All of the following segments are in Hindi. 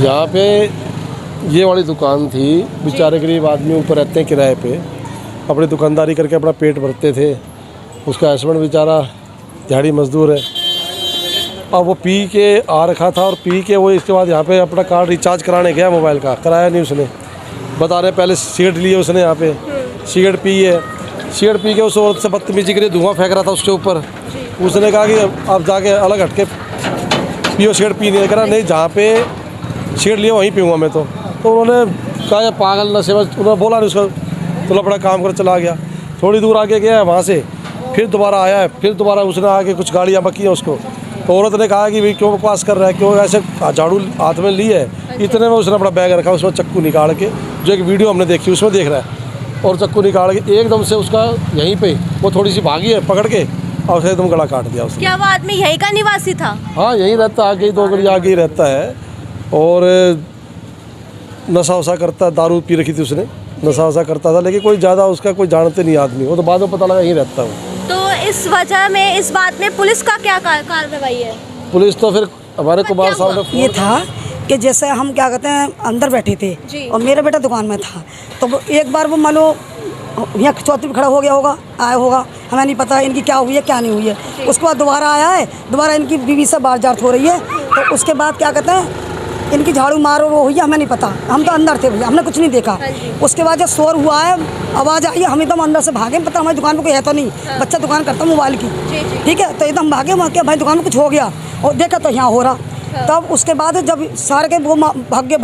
यहाँ पे ये वाली दुकान थी, बेचारे गरीब आदमी ऊपर रहते हैं किराए पे, अपनी दुकानदारी करके अपना पेट भरते थे। उसका हस्बैंड बेचारा दिहाड़ी मजदूर है, और वो पी के आ रखा था, और पी के वो इसके बाद यहाँ पे अपना कार्ड रिचार्ज कराने गया मोबाइल का, कराया नहीं उसने। बता रहे पहले सिगरेट लिए उसने, यहाँ पे सिगरेट पी है, सिगरेट पी के उस औरत से बदतमीजी के लिए धुआं फेंक रहा था उसके ऊपर। उसने कहा कि आप जाके अलग हटके पियो, सिगरेट पी नहीं करा, नहीं जहाँ पे सिगरेट लिया वहीं पीऊँगा मैं तो उन्होंने कहा यार पागल नशे में, उन्होंने बोला नहीं उसका, तो अपना काम कर चला गया। थोड़ी दूर आगे गया है, वहाँ से फिर दोबारा आया है, फिर दोबारा उसने आके कुछ गाड़ियाँ बकी हैं उसको, तो औरत ने कहा कि भाई क्यों बकवास कर रहा है, क्यों ऐसे झाड़ू हाथ में ली है। इतने में उसने अपना बैग रखा, उसमें चक्कू निकाल के, जो एक वीडियो हमने देखी उसमें देख रहा है, और चक्कू निकाल के एकदम से उसका यहीं पे वो थोड़ी सी भागी है, पकड़ के और उसे एकदम गला काट दिया उसने। क्या वो आदमी यहीं का निवासी था? हाँ, यहीं रहता, आगे ही 2 गली आगे ही रहता है, और नशा वशा करता है, दारू पी रखी थी उसने, नशा वशा करता था, लेकिन कोई ज़्यादा उसका कोई जानते नहीं आदमी, वो तो बाद में पता लगा यहीं रहता हूँ। तो इस वजह में, इस बात में पुलिस का क्या कार्रवाई है? पुलिस तो फिर हमारे कुमार साहब ने ये था कि जैसे हम क्या कहते हैं अंदर बैठे थे और मेरा बेटा दुकान में था, तो वो एक बार वो मान लो यहाँ चौथी पे खड़ा हो गया होगा, आया होगा, हमें नहीं पता इनकी क्या हुई है क्या नहीं हुई है। उसके बाद दोबारा आया है, दोबारा इनकी बीवी से बातचीत हो रही है, तो उसके बाद क्या कहते हैं इनकी झाड़ू मारो वो हुई है, हमें नहीं पता, हम तो अंदर थे भैया, हमने कुछ नहीं देखा। उसके बाद जब शोर हुआ है, आवाज़ आई है, हम एकदम अंदर से भागे, पता हमारी दुकान पे कोई है तो नहीं, बच्चा दुकान करता मोबाइल की, ठीक है, तो एकदम भागे वहाँ के भाई दुकान में कुछ हो गया, और देखा तो यहाँ हो रहा। तब उसके बाद जब सारे के वो भाग्य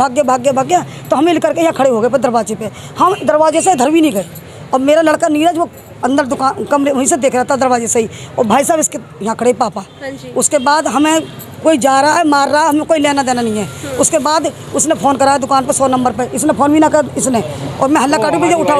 तो हम मिल करके यहाँ खड़े हो गए पर दरवाजे पे, हम दरवाजे से इधर भी नहीं गए, और मेरा लड़का नीरज वो अंदर दुकान कमरे वहीं से देख रहा था दरवाजे से ही, और भाई साहब इसके यहाँ खड़े पापा। उसके बाद हमें कोई जा रहा है मार रहा है, हमें कोई लेना देना नहीं है। उसके बाद उसने फ़ोन कराया दुकान पर 100 नंबर पर, इसने फ़ोन भी ना कर इसने, और मैं हल्ला काटू मुझे उठा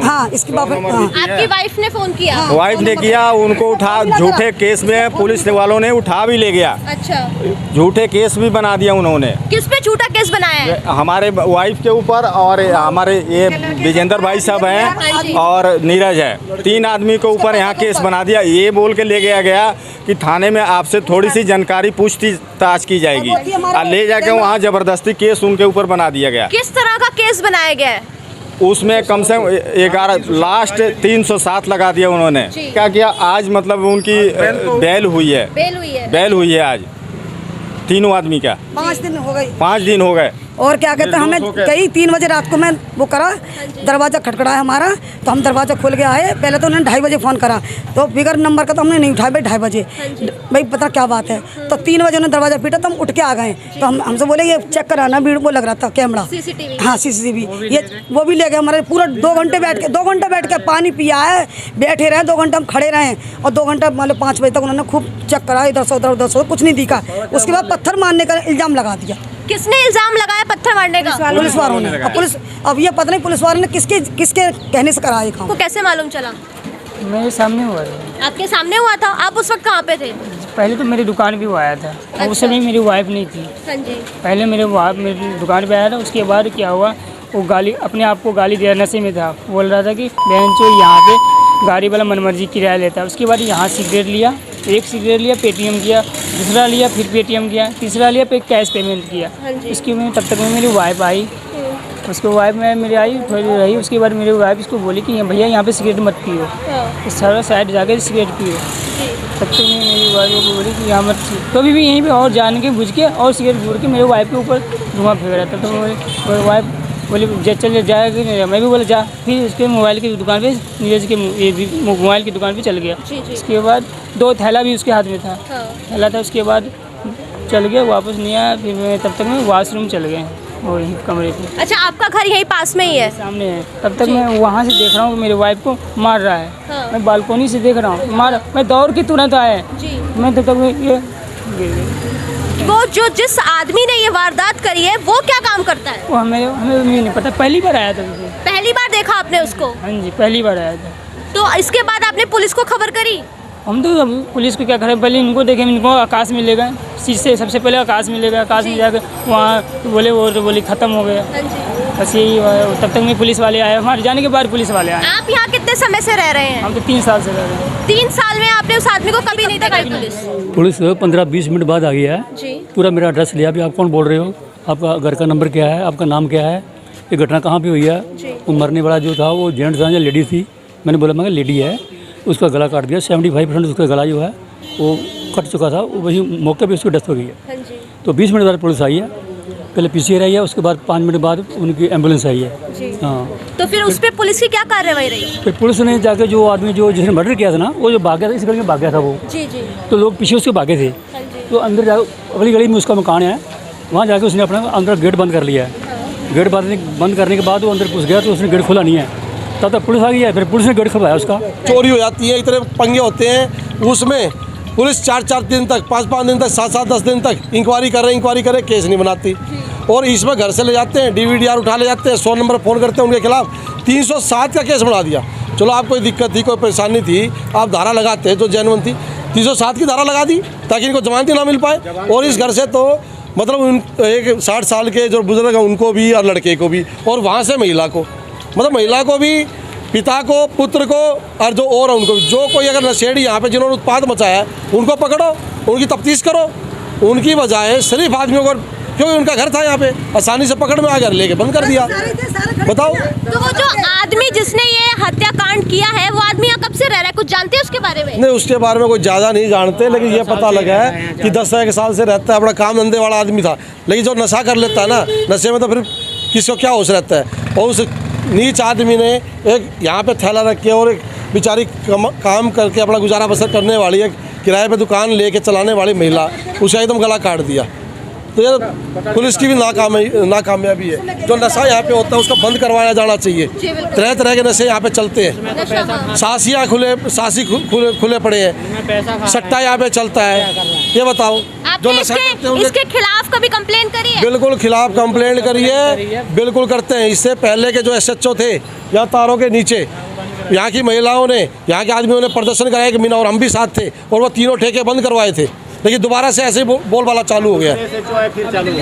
हाँ इसकी बाप। आपकी वाइफ ने फोन किया? वाइफ ने किया, उनको उठा, झूठे केस में पुलिस वालों ने उठा भी ले गया। अच्छा, झूठे केस भी बना दिया उन्होंने। किस पे झूठा केस बनाया है? हमारे वाइफ के ऊपर, और हमारे ये विजेंद्र भाई साहब हैं और नीरज है, 3 आदमी के ऊपर यहाँ केस बना दिया। ये बोल के ले गया कि थाने में आपसे थोड़ी सी जानकारी पूछताछ की जाएगी, और ले जाके वहाँ जबरदस्ती केस उनके ऊपर बना दिया गया। किस तरह का केस बनाया गया है? उसमें कम से कम 11 लास्ट 307 लगा दिया उन्होंने। क्या किया आज, मतलब उनकी बेल हुई है आज, तीनों आदमी का 5 दिन हो गए, 5 दिन हो गए। और क्या कहते हैं हमें कई 3 बजे रात को मैं वो करा, दरवाज़ा खटखड़ाया हमारा, तो हम दरवाज़ा खोल के आए। पहले तो उन्होंने 2:30 बजे फ़ोन करा, तो बिगर नंबर का तो हमने नहीं उठाया भाई, 2:30 बजे भाई पता क्या बात है। तो 3 बजे उन्होंने दरवाज़ा पीटा, तो हम उठ के आ गए। तो हमसे बोले ये चेक कराना, भीड़ वो लग रहा था कैमरा, हाँ CCTV, ये वो भी ले गए हमारे। पूरा 2 घंटे बैठ के पानी पिया है, बैठे रहे 2 घंटे हम खड़े रहे, और 2 घंटा मतलब 5 बजे तक उन्होंने खूब चेक करा, इधर से उधर से कुछ नहीं दिखा। उसके बाद पत्थर मारने का इल्ज़ाम लगा दिया। किसने इल्जाम लगाया पत्थर मारने का? पुलिस वालों ने। अब ये पता नहीं पुलिस वालों ने किसके कहने से कराया काम। को कैसे मालूम चला? मेरे सामने हुआ था। आपके सामने हुआ था? आप उस वक्त कहाँ पे थे? पहले तो मेरी दुकान भी वो आया था, और उस समय मेरी वाइफ नहीं थी। हाँ जी। पहले मेरी दुकान पे आया था, उसके बाद क्या हुआ, वो गाली अपने आप को गाली दिया, नशे में था, बोल रहा था कि बहन चो यहाँ पे गाड़ी वाला मनमर्जी किराया लेता है। उसके बाद यहाँ सिगरेट लिया, 1 सिगरेट लिया, पेटीएम किया, दूसरा लिया, फिर पेटीएम किया, तीसरा लिया, फिर कैश पेमेंट किया। इसकी में तब तक में मेरी वाइफ आई, उसको वाइफ में मेरी आई थोड़ी देर रही। उसके बाद मेरी वाइफ इसको बोली कि भैया यहाँ पे सिगरेट मत पियो, इस सारा साइड जाके सिगरेट पियो। तब तक में मेरी वाइफ को बोली कि यहाँ मत, तो भी यहीं पे और जान के बुझ के और सिगरेट भूड़ के मेरे वाइफ के ऊपर धुआं फेंक रहा था। तो मेरी वाइफ बोली चल जाएगी नहीं, मैं भी बोला जा। फिर उसके मोबाइल की दुकान पे, नीरज के मोबाइल की दुकान पे चल गया। उसके बाद 2 थैला भी उसके हाथ में था, थैला था। उसके बाद चल गया, वापस नहीं आया। फिर मैं तब तक मैं वॉशरूम चल गए और कमरे पे। अच्छा, आपका घर यहीं पास में ही है? सामने है। तब तक मैं वहाँ से देख रहा हूँ कि मेरे वाइफ को मार रहा है। मैं बालकोनी से देख रहा हूँ मार, मैं दौड़ के तुरंत आया। मैं तब तक ये वो जिस आदमी ने ये वारदात करी है वो क्या काम करता है? वो हमें नहीं पता, पहली बार आया था। पहली बार देखा आपने उसको? हाँ जी, पहली बार आया था। तो इसके बाद आपने पुलिस को खबर करी? हम तो पुलिस को क्या करें, पहले इनको देखे, इनको आकाश में ले गए, सबसे पहले आकाश में ले गए। आकाश में जाकर वहाँ बोले, वो तो बोली ख़त्म हो गया। बस यही। तब तक में पुलिस वाले आए, हमारे जाने के बाद पुलिस वाले आए। आप यहाँ कितने समय से रह रहे हैं? हम तो 3 साल से रह रहे हैं। 3 साल में आपने उस आदमी को कभी नहीं देखा? पुलिस 15-20 मिनट बाद आ गया है। जी। पूरा मेरा एड्रेस लिया। अभी आप कौन बोल रहे हो? आपका घर का नंबर क्या है, आपका नाम क्या है, ये घटना कहाँ पे हुई है। वो मरने वाला जो था वो जेंट्स था या लेडी थी। मैंने बोला मैं लेडी है, उसका गला काट दिया। 75% उसका गला जो है वो कट चुका था। वो वही मौके पे उसकी डेथ हो गई है। तो 20 मिनट बाद पुलिस आई है, पहले PCR आई है, उसके बाद 5 मिनट बाद उनकी एम्बुलेंस आई है। हाँ, तो फिर उस पर पुलिस की क्या कार्रवाई रही? फिर पुलिस ने जाके जो आदमी जो जिसने मर्डर किया था ना, वो जो भाग गया था, इस गली में भाग गया था वो। जी जी। तो लोग पीछे उसके भागे थे। तो अंदर जा अगली गली में उसका मकान है, वहाँ जाके उसने अपना अंदर गेट बंद कर लिया है। गेट बंद करने के बाद वो अंदर घुस गया, तो उसने गेट खोला नहीं है। तब तक पुलिस आ गई है, फिर पुलिस ने गेट खुलवाया उसका। चोरी हो जाती है, इतने पंगे होते हैं, उसमें पुलिस 4-4 दिन तक, 5-5 दिन तक, 7-7-10 दिन तक इंक्वायरी करे, केस नहीं बनाती। और इसमें घर से ले जाते हैं, DVDR उठा ले जाते हैं, 100 नंबर फ़ोन करते हैं उनके खिलाफ। 307 का केस बना दिया। चलो आप कोई दिक्कत थी, कोई परेशानी थी, आप धारा लगाते जो जेन्युइन थी, 307 की धारा लगा दी ताकि इनको जमानती ना मिल पाए। और इस घर से तो मतलब एक 60 साल के जो बुजुर्ग हैं उनको भी और लड़के को भी, और वहाँ से महिला को, मतलब महिला को भी, पिता को, पुत्र को, और जो और उनको भी, जो कोई अगर नशेड़ी यहाँ पे जिन्होंने उत्पाद मचाया है उनको पकड़ो, उनकी तफ्तीश करो। उनकी बजाय शरीफ आदमियों को, क्योंकि उनका घर था यहाँ पे, आसानी से पकड़ में आ गया, लेके बंद कर दिया। बताओ। तो वो जो आदमी जिसने ये हत्याकांड किया है वो आदमी यहाँ कब से रह रहा है, कुछ जानते हैं उसके बारे में? नहीं, उसके बारे में कोई ज़्यादा नहीं जानते, लेकिन ये पता लगा है कि 10-1 साल से रहता है, अपना काम धंधे वाला आदमी था। लेकिन जो नशा कर लेता है ना, नशे में तो फिर किसी को क्या होश रहता है। और उस नीच आदमी ने एक यहाँ पे थैला रख के, और एक बेचारी काम करके अपना गुजारा बसर करने वाली, एक किराए पे दुकान लेके चलाने वाली महिला, उसका एकदम गला काट दिया। तो ये पुलिस की भी नाकामयाबी है। जो नशा यहाँ पे होता है उसको बंद करवाया जाना चाहिए। तरह तरह के नशे यहाँ पे चलते हैं, सासियाँ खुले पड़े हैं, सट्टा यहाँ पे चलता है। ये बताओ, जो नशा करते हैं इसके खिलाफ कभी कंप्लेन करी है? बिल्कुल खिलाफ कंप्लेंट करिए, बिल्कुल करते हैं। इससे पहले के जो SHO थे यहाँ तारों के नीचे, यहाँ की महिलाओं ने, यहाँ के आदमियों ने प्रदर्शन कराया कि मीना और हम भी साथ थे, और वो तीनों ठेके बंद करवाए थे। लेकिन दोबारा से ऐसे बोलबाला चालू हो गया,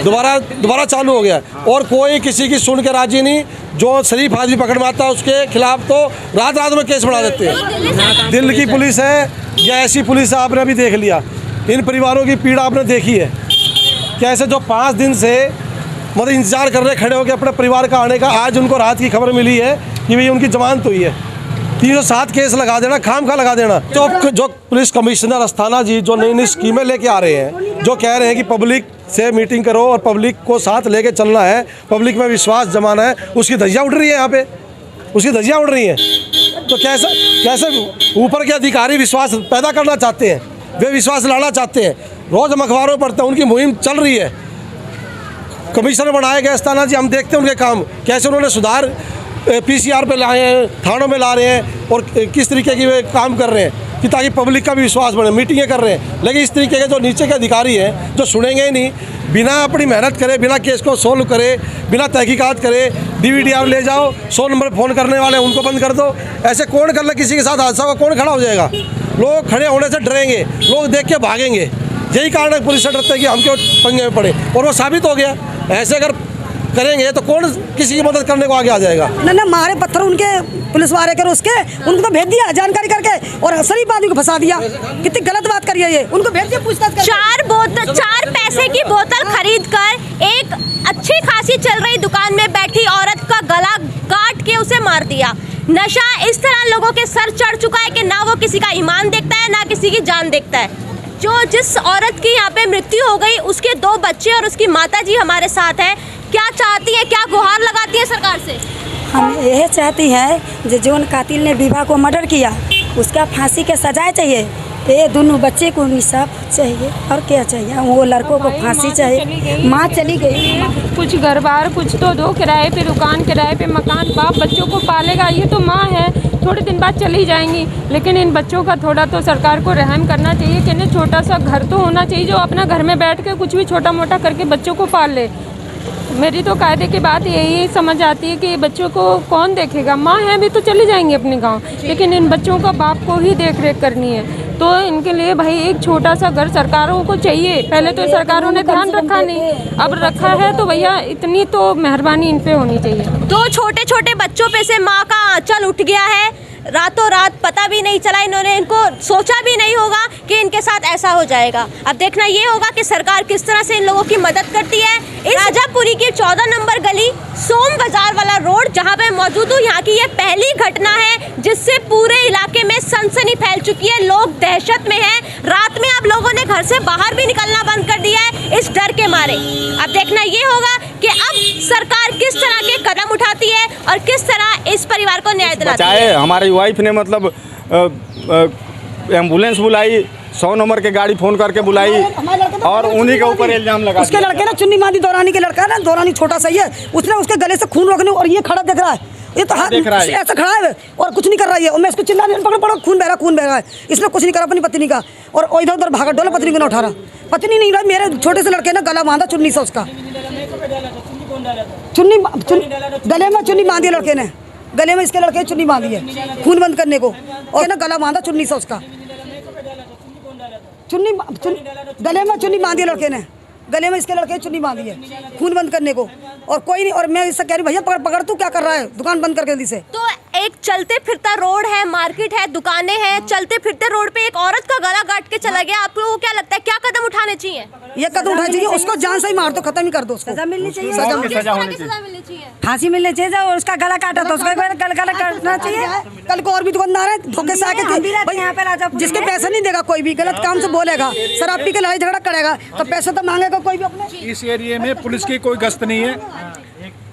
दोबारा चालू हो गया। और कोई किसी की सुन के राजी नहीं। जो शरीफ आदमी पकड़ में आता है उसके खिलाफ तो रात में केस बढ़ा देते हैं। दिल्ली की पुलिस है या ऐसी पुलिस है, आपने अभी देख लिया। इन परिवारों की पीड़ा आपने देखी है, कैसे जो 5 दिन से मतलब इंतजार कर रहे, खड़े होकर अपने परिवार का आने का। आज उनको रात की खबर मिली है कि भाई उनकी जमानत हुई है। 307 केस लगा देना, खाम खा लगा देना। जो पुलिस कमिश्नर अस्थाना जी जो नई नई स्कीमें लेके आ रहे हैं, जो कह रहे हैं कि पब्लिक से मीटिंग करो और पब्लिक को साथ लेके चलना है, पब्लिक में विश्वास जमाना है, उसकी धज्जियाँ उड़ रही है यहाँ पे, उसकी धज्जियाँ उड़ रही हैं। तो कैसे ऊपर के अधिकारी विश्वास पैदा करना चाहते हैं, वे विश्वास लाना चाहते हैं। रोज़ हम अखबारों पढ़ते हैं, उनकी मुहिम चल रही है। कमिश्नर बनाए गए अस्थाना जी, हम देखते हैं उनके काम, कैसे उन्होंने सुधार PCR पे लाए हैं, थानों में ला रहे हैं, और किस तरीके की वे काम कर रहे हैं कि ताकि पब्लिक का भी विश्वास बढ़े। मीटिंगें कर रहे हैं, लेकिन इस तरीके के जो नीचे के अधिकारी हैं जो सुनेंगे ही नहीं, बिना अपनी मेहनत करे, बिना केस को सोल्व करे, बिना तहकीकात करे, DVDR ले जाओ, 100 नंबर फ़ोन करने वाले उनको बंद कर दो। ऐसे कौन कर ले, किसी के साथ हादसा होगा कौन खड़ा हो जाएगा? लोग खड़े होने से डरेंगे, लोग देख के भागेंगे। यही कारण है पुलिस से डरते हैं कि हम क्यों पंगे में पड़े, और वो साबित हो गया। ऐसे अगर करेंगे तो कौन किसी की मदद करने को आगे आ जाएगा? ना मारे पत्थर उनके पुलिस वाले कर उसके, उनको तो भेज दिया जानकारी करके, और शरीफ आदमी को फंसा दिया। कितनी गलत बात करिए ये, उनको भेज दिया पूछताछ करके। 4 पैसे की बोतल खरीद कर एक अच्छी खासी चल रही दुकान में बैठी औरत का गला काट के उसे मार दिया। नशा इस तरह लोगों के सर चढ़ चुका है कि ना वो किसी का ईमान देखता है, ना किसी की जान देखता है। जिस औरत की यहाँ पे मृत्यु हो गई, उसके 2 बच्चे और उसकी माता जी हमारे साथ हैं। क्या चाहती है, क्या गुहार लगाती है सरकार से? हम यह चाहती है जो कातिल ने विवाह को मर्डर किया उसका फांसी के सजाए चाहिए। ये दोनों बच्चे को इंसाफ चाहिए, और क्या चाहिए? वो लड़कों को फांसी चाहिए। माँ चली गई, कुछ घर बार कुछ तो दो, किराए पे दुकान, किराए पे मकान, बाप बच्चों को पालेगा, ये तो माँ है, थोड़े दिन बाद चली जाएंगी। लेकिन इन बच्चों का थोड़ा तो सरकार को रहम करना चाहिए कि इन्हें छोटा सा घर तो होना चाहिए जो अपना घर में बैठ के कुछ भी छोटा मोटा करके बच्चों को पाल ले। मेरी तो कायदे की बात यही समझ आती है कि बच्चों को कौन देखेगा? माँ है भी तो चली जाएंगी अपने गांव, लेकिन इन बच्चों का बाप को ही देख रेख करनी है। तो इनके लिए भाई एक छोटा सा घर सरकारों को चाहिए। पहले तो सरकारों ने ध्यान रखा नहीं, अब रखा है तो भैया इतनी तो मेहरबानी इन पे होनी चाहिए। 2 छोटे छोटे बच्चों पे से माँ का आंचल उठ गया है, रातों रात पता भी नहीं चला, इनको सोचा भी नहीं होगा कि इनके साथ ऐसा हो जाएगा। अब देखना ये होगा कि सरकार किस तरह से इन लोगों की मदद करती है। इस राजापुरी देखिए 14 नंबर गली सोम बाजार वाला रोड जहां पे मौजूद हूँ। यहाँ की ये पहली घटना है जिससे पूरे इलाके में सनसनी फैल चुकी है। लोग दहशत में हैं। रात में अब लोगों ने घर से बाहर भी निकलना बंद कर दिया है इस डर के मारे। अब देखना ये होगा कि अब सरकार किस तरह के कदम उठाती है और किस तरह इस परिवार को न्याय दिलाती है। हमारी वाइफ ने मतलब एम्बुलेंस बुलाई, 100 नंबर के गाड़ी फोन करके बुलाई और उन्हीं के ऊपर इल्जाम लगा। उसके लड़के ना चुन्नी मादी दौरानी के लड़का है ना, दौरानी छोटा सा ही है, उसने उसके गले से खून रोकने और ये खड़ा देख रहा है, ये तो हाथ ऐसा खड़ा है और कुछ नहीं कर रहा है। और मैं इसको चिल्ला नहीं, पकड़ो पकड़ो, खून बह रहा है। इसने कुछ नहीं करा अपनी पत्नी का और इधर उधर भागा डोला, पत्नी को ना उठा रहा। पत्नी नहीं रहा, मेरे छोटे से लड़के ने गला बांधा चुन्नी से उसका, चुन्नी गले में चुन्नी बांधी लड़के ने, गले में इसके लड़के ने चुन्नी बांधी है खून बंद करने को और ना गला बांधा चुन्नी से उसका, गले में चुन्नी बांधी लड़के ने, गले में इसके लड़के चुन्नी बांधी है खून बंद करने को और कोई नहीं। और मैं इससे कह रही भैया पकड़ पकड़, तू क्या कर रहा है, दुकान बंद करके जल्दी से। तो एक चलते फिरता रोड है, मार्केट है, दुकानें हैं, चलते फिरते रोड पे एक औरत का गला काट के चला गया। आप लोगों को क्या लगता है क्या कदम उठाने चाहिए? ये कदम उठाना चाहिए, उसको जान से ही मार दो, खत्म ही कर दो, उसको सजा मिलनी चाहिए, सजा मिलनी चाहिए। फांसी मिलनी चाहिए और उसका गला काटा तो उसका गला काटना चाहिए। कल को और भी दुकानदार है धोखे से आके, जिसके पैसे नहीं देगा कोई भी, गलत काम से बोलेगा, शराब पी के लड़ाई झगड़ा करेगा तो पैसे तो मांगेगा कोई भी अपने। इस एरिया में पुलिस की कोई गश्त नहीं है,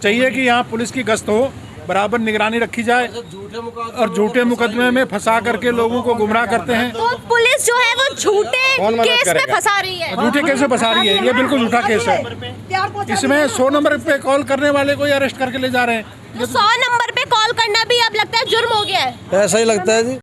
चाहिए कि यहाँ पुलिस की गश्त हो, बराबर निगरानी रखी जाए और झूठे मुकदमे में फंसा करके लोगों को गुमराह करते हैं। तो पुलिस जो है वो झूठे केस में फंसा रही है, झूठे केस में फंसा रही है, ये बिल्कुल झूठा केस है। इसमें 100 नंबर पे कॉल करने वाले को अरेस्ट करके ले जा रहे हैं। तो 100 नंबर पे कॉल करना भी अब लगता है जुर्म हो गया है। ऐसा ही लगता है जी।